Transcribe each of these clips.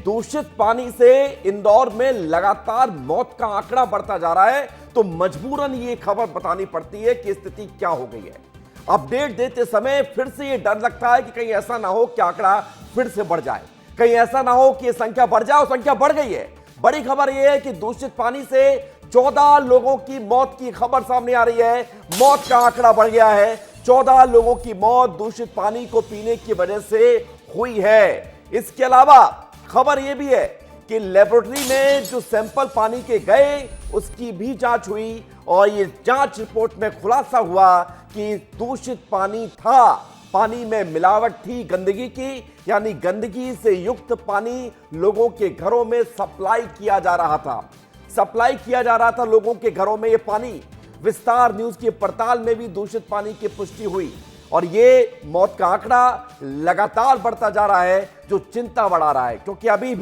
दूषित पानी से इंदौर में लगातार मौत का आंकड़ा बढ़ता जा रहा है, तो मजबूरन ये खबर बतानी पड़ती है कि स्थिति क्या हो गई है। अपडेट देते समय फिर से ये डर लगता है कि कहीं ऐसा ना हो कि आंकड़ा फिर से बढ़ जाए, कहीं ऐसा ना हो कि संख्या बढ़ जाए, और संख्या बढ़ गई है। बड़ी खबर यह है कि दूषित पानी से 14 लोगों की मौत की खबर सामने आ रही है। मौत का आंकड़ा बढ़ गया है। 14 लोगों की मौत दूषित पानी को पीने की वजह से हुई है। इसके अलावा खबर यह भी है कि लेबोरेटरी में जो सैंपल पानी के गए उसकी भी जांच हुई, और ये जांच रिपोर्ट में खुलासा हुआ कि दूषित पानी था, पानी में मिलावट थी गंदगी की, यानी गंदगी से युक्त पानी लोगों के घरों में सप्लाई किया जा रहा था लोगों के घरों में ये पानी। विस्तार न्यूज की पड़ताल में भी दूषित पानी की पुष्टि हुई, और ये मौत का आंकड़ा लगातार बढ़ता जा रहा है, जो चिंता बढ़ा रहा है, क्योंकि अभी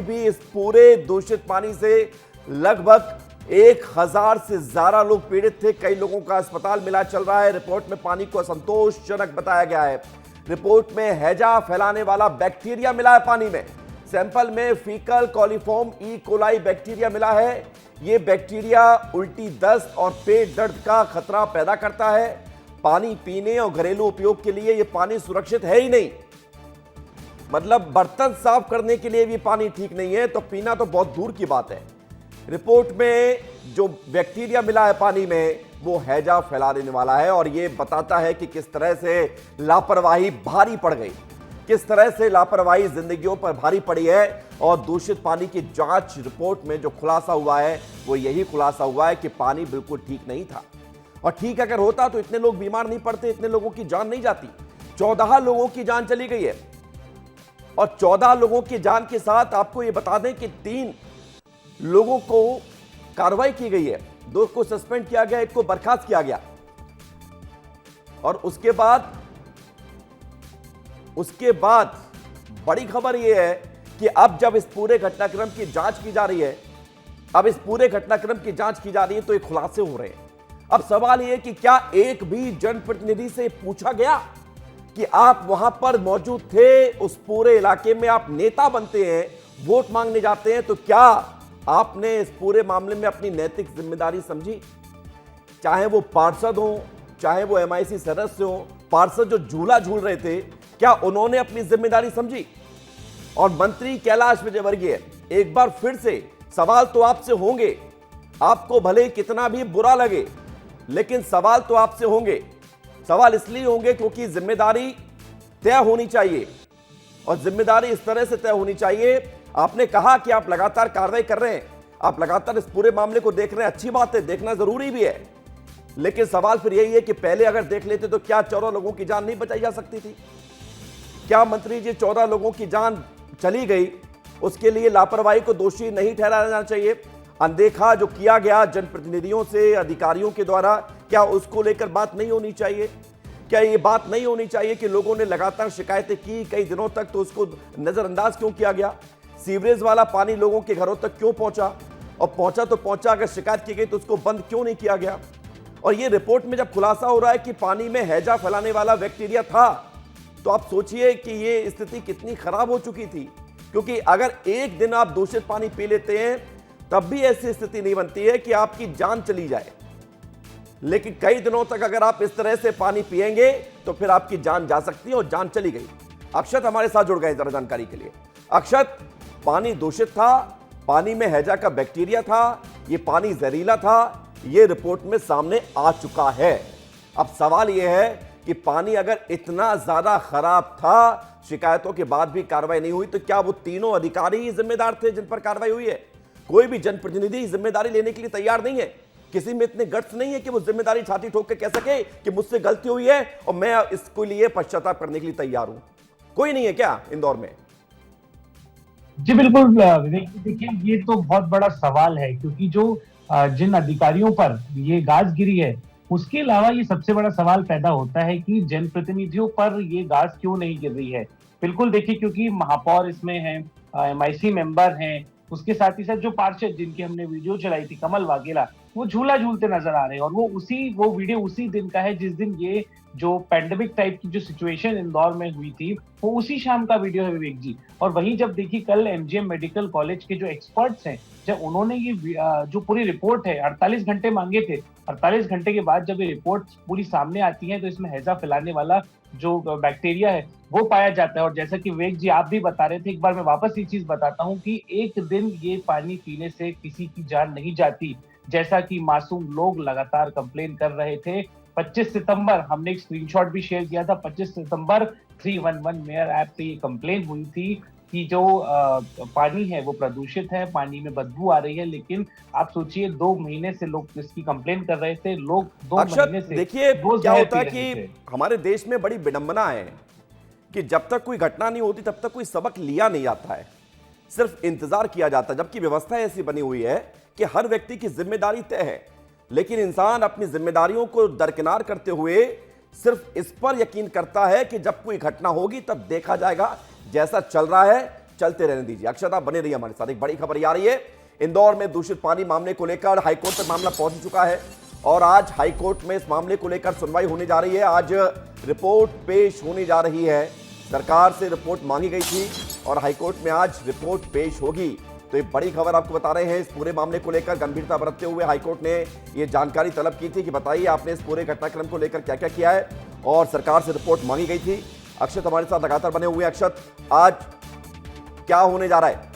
भी इस पूरे दूषित पानी से लगभग 1000 से ज्यादा लोग पीड़ित थे। कई लोगों का अस्पताल में इलाज चल रहा है। रिपोर्ट में पानी को असंतोषजनक बताया गया है। रिपोर्ट में हैजा फैलाने वाला बैक्टीरिया मिला है पानी में। सैंपल में faecal coliform E coli bacteria मिला है। यह बैक्टीरिया उल्टी, दस्त और पेट दर्द का खतरा पैदा करता है। पानी पीने और घरेलू उपयोग के लिए यह पानी सुरक्षित है ही नहीं, मतलब बर्तन साफ करने के लिए भी पानी ठीक नहीं है, तो पीना तो बहुत दूर की बात है। रिपोर्ट में जो बैक्टीरिया मिला है पानी में, वो हैजा फैला देने वाला है, और ये बताता है कि किस तरह से लापरवाही भारी पड़ गई, किस तरह से लापरवाही जिंदगियों पर भारी पड़ी है। और दूषित पानी की जांच रिपोर्ट में जो खुलासा हुआ है, वो यही खुलासा हुआ है कि पानी बिल्कुल ठीक नहीं था, और ठीक अगर होता तो इतने लोग बीमार नहीं पड़ते, इतने लोगों की जान नहीं जाती। 14 लोगों की जान चली गई है, और 14 लोगों की जान के साथ आपको यह बता दें कि 3 लोगों को कार्रवाई की गई है। 2 को सस्पेंड किया गया, 1 को बर्खास्त किया गया। और उसके बाद बड़ी खबर यह है कि अब जब इस पूरे घटनाक्रम की जांच की जा रही है, तो ये खुलासे हो रहे हैं। अब सवाल यह है कि क्या एक भी जनप्रतिनिधि से पूछा गया कि आप वहां पर मौजूद थे, उस पूरे इलाके में आप नेता बनते हैं, वोट मांगने जाते हैं, तो क्या आपने इस पूरे मामले में अपनी नैतिक जिम्मेदारी समझी? चाहे वो पार्षद हो, चाहे वो एमआईसी सदस्य हो, पार्षद जो झूला झूल रहे थे, क्या उन्होंने अपनी जिम्मेदारी समझी? और मंत्री कैलाश विजयवर्गीय, एक बार फिर से सवाल तो आपसे होंगे, आपको भले कितना भी बुरा लगे, लेकिन सवाल तो आपसे होंगे। सवाल इसलिए होंगे क्योंकि जिम्मेदारी तय होनी चाहिए, और जिम्मेदारी इस तरह से तय होनी चाहिए। आपने कहा कि आप लगातार कार्रवाई कर रहे हैं, आप लगातार इस पूरे मामले को देख रहे हैं, अच्छी बात है, देखना जरूरी भी है, लेकिन सवाल फिर यही है कि पहले अगर देख लेते तो क्या 14 लोगों की जान नहीं बचाई जा सकती थी? क्या मंत्री जी 14 लोगों की जान चली गई, उसके लिए लापरवाही को दोषी नहीं ठहराया जाना चाहिए? अनदेखा जो किया गया जनप्रतिनिधियों से, अधिकारियों के द्वारा, क्या उसको लेकर बात नहीं होनी चाहिए? क्या ये बात नहीं होनी चाहिए कि लोगों ने लगातार शिकायतें की कई दिनों तक, तो उसको नजरअंदाज क्यों किया गया? सीवरेज वाला पानी लोगों के घरों तक क्यों पहुंचा, और पहुंचा तो पहुंचा, अगर शिकायत की गई तो उसको बंद क्यों नहीं किया गया? और ये रिपोर्ट में जब खुलासा हो रहा है कि पानी में हैजा फैलाने वाला बैक्टीरिया था, तो आप सोचिए कि ये स्थिति कितनी खराब हो चुकी थी। क्योंकि अगर एक दिन आप दूषित पानी पी लेते हैं, तब भी ऐसी स्थिति नहीं बनती है कि आपकी जान चली जाए, लेकिन कई दिनों तक अगर आप इस तरह से पानी पिएंगे तो फिर आपकी जान जा सकती है, और जान चली गई। अक्षत हमारे साथ जुड़ गए जरा जानकारी के लिए। अक्षत, पानी दूषित था, पानी में हैजा का बैक्टीरिया था, ये पानी जहरीला था, ये रिपोर्ट में सामने आ चुका है। अब सवाल यह है कि पानी अगर इतना ज्यादा खराब था, शिकायतों के बाद भी कार्रवाई नहीं हुई, तो क्या वो तीनों अधिकारी ही जिम्मेदार थे जिन पर कार्रवाई हुई है? कोई भी जनप्रतिनिधि जिम्मेदारी लेने के लिए तैयार नहीं है। किसी में इतने गट्स नहीं है कि वो जिम्मेदारी छाती ठोक के कह सके कि मुझसे गलती हुई है और मैं इसके लिए पश्चाताप करने के लिए तैयार हूं। कोई नहीं है क्या इंदौर में? जी बिल्कुल देखिए, ये तो बहुत बड़ा सवाल है, क्योंकि जो जिन अधिकारियों पर ये गाज गिरी है, उसके अलावा ये सबसे बड़ा सवाल पैदा होता है कि जनप्रतिनिधियों पर ये गाज क्यों नहीं गिर रही है। बिल्कुल देखिए, क्योंकि महापौर इसमें हैं, एमआईसी मेंबर हैं, उसके साथ ही साथ जो पार्षद जिनकी हमने वीडियो चलाई थी, कमल वाघेला, वो झूला झूलते नजर आ रहे हैं। और वो वीडियो उसी दिन का है जिस दिन ये जो पैंडेमिक टाइप की जो सिचुएशन इंदौर में हुई थी, वो उसी शाम का वीडियो है विवेक जी। और वहीं जब देखिए कल एमजीएम मेडिकल कॉलेज के जो एक्सपर्ट्स हैं, जब उन्होंने ये जो पूरी रिपोर्ट है 48 घंटे मांगे थे, 48 घंटे के बाद जब ये रिपोर्ट पूरी सामने आती है तो इसमें हैजा फैलाने वाला जो बैक्टीरिया है वो पाया जाता है। और जैसा कि विवेक जी आप भी बता रहे थे, एक बार मैं वापस ये चीज बताता हूँ कि एक दिन ये पानी पीने से किसी की जान नहीं जाती, जैसा कि मासूम लोग लगातार कंप्लेन कर रहे थे। 25 सितंबर हमने एक स्क्रीनशॉट भी शेयर किया था, 25 सितंबर 311 मेयर ऐप पे ये कंप्लेन हुई थी कि जो पानी है वो प्रदूषित है, पानी में बदबू आ रही है। लेकिन आप सोचिए 2 महीने से लोग इसकी कंप्लेन कर रहे थे, लोग 2 महीने से देखिए क्या होता है कि हमारे देश में बड़ी विडंबना है कि जब तक कोई घटना नहीं होती तब तक कोई सबक लिया नहीं जाता है, सिर्फ इंतजार किया जाता है। जबकि व्यवस्था ऐसी बनी हुई है कि हर व्यक्ति की जिम्मेदारी तय है, लेकिन इंसान अपनी जिम्मेदारियों को दरकिनार करते हुए सिर्फ इस पर यकीन करता है कि जब कोई घटना होगी तब देखा जाएगा, जैसा चल रहा है चलते रहने दीजिए। अक्षता बने रही हमारे साथ। एक बड़ी खबर आ रही है, इंदौर में दूषित पानी मामले को लेकर हाईकोर्ट तक मामला पहुंच चुका है और आज हाईकोर्ट में इस मामले को लेकर सुनवाई होने जा रही है। आज रिपोर्ट पेश होने जा रही है। सरकार से रिपोर्ट मांगी गई थी और हाईकोर्ट में आज रिपोर्ट पेश होगी। तो एक बड़ी खबर आपको बता रहे हैं, इस पूरे मामले को लेकर गंभीरता बरतते हुए हाईकोर्ट ने ये जानकारी तलब की थी कि बताइए आपने इस पूरे घटनाक्रम को लेकर क्या क्या किया है, और सरकार से रिपोर्ट मांगी गई थी। अक्षत हमारे साथ लगातार बने हुए। अक्षत, आज क्या होने जा रहा है?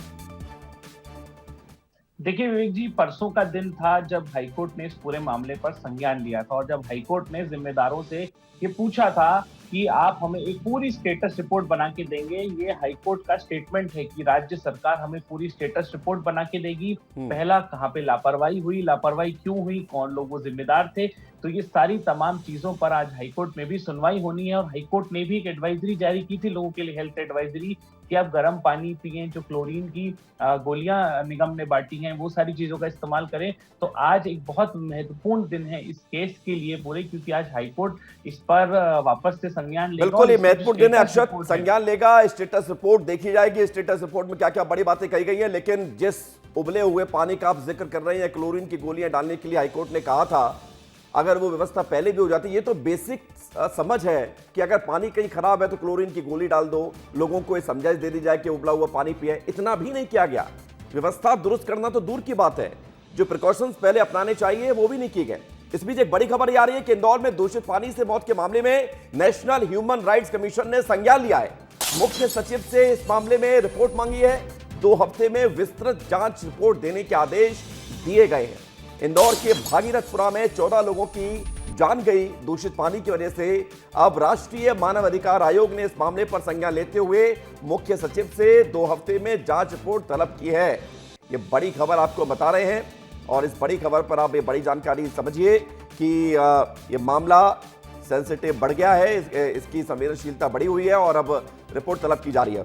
देखिए विवेक जी, परसों का दिन था जब हाईकोर्ट ने इस पूरे मामले पर संज्ञान लिया था और जब हाईकोर्ट ने जिम्मेदारों से ये पूछा था कि आप हमें एक पूरी स्टेटस रिपोर्ट बना के देंगे। ये हाईकोर्ट का स्टेटमेंट है कि राज्य सरकार हमें पूरी स्टेटस रिपोर्ट बना के देगी। पहला, कहाँ पे लापरवाही हुई, लापरवाही क्यों हुई, कौन लोग वो जिम्मेदार थे। तो ये सारी तमाम चीजों पर आज हाईकोर्ट में भी सुनवाई होनी है। और हाईकोर्ट ने भी एक एडवाइजरी जारी की थी लोगों के लिए, हेल्थ एडवाइजरी, कि आप गर्म पानी पिए, जो क्लोरीन की गोलियां निगम ने बांटी हैं वो सारी चीजों का इस्तेमाल करें। तो आज एक बहुत महत्वपूर्ण दिन है इस केस के लिए पूरे, क्योंकि आज हाईकोर्ट इस पर वापस से संज्ञान लेगा। बिल्कुल ये महत्वपूर्ण दिन है अक्षत, संज्ञान लेगा, स्टेटस रिपोर्ट देखी जाएगी। स्टेटस रिपोर्ट में क्या क्या बड़ी बातें कही गई हैं, लेकिन जिस उबले हुए पानी का आप जिक्र कर रहे हैं, क्लोरीन की गोलियां डालने के लिए हाईकोर्ट ने कहा था, अगर वो व्यवस्था पहले भी हो जाती, ये तो बेसिक समझ है कि अगर पानी कहीं खराब है तो क्लोरीन की गोली डाल दो, लोगों को ये समझाइश दे दी जाए कि उबला हुआ पानी पिए। इतना भी नहीं किया गया। व्यवस्था दुरुस्त करना तो दूर की बात है, जो प्रिकॉशंस पहले अपनाने चाहिए वो भी नहीं किए गए। इस बीच एक बड़ी खबर आ रही है कि इंदौर में दूषित पानी से मौत के मामले में नेशनल ह्यूमन राइट्स कमीशन ने संज्ञान लिया है। मुख्य सचिव से इस मामले में रिपोर्ट मांगी है। 2 हफ्ते में विस्तृत जांच रिपोर्ट देने के आदेश दिए गए हैं। इंदौर के भागीरथपुरा में 14 लोगों की जान गई दूषित पानी की वजह से। अब राष्ट्रीय मानव अधिकार आयोग ने इस मामले पर संज्ञान लेते हुए मुख्य सचिव से 2 हफ्ते में जांच रिपोर्ट तलब की है। ये बड़ी खबर आपको बता रहे हैं और इस बड़ी खबर पर आप ये बड़ी जानकारी समझिए कि ये मामला सेंसिटिव बढ़ गया है, इसकी संवेदनशीलता बढ़ी हुई है और अब रिपोर्ट तलब की जा रही है।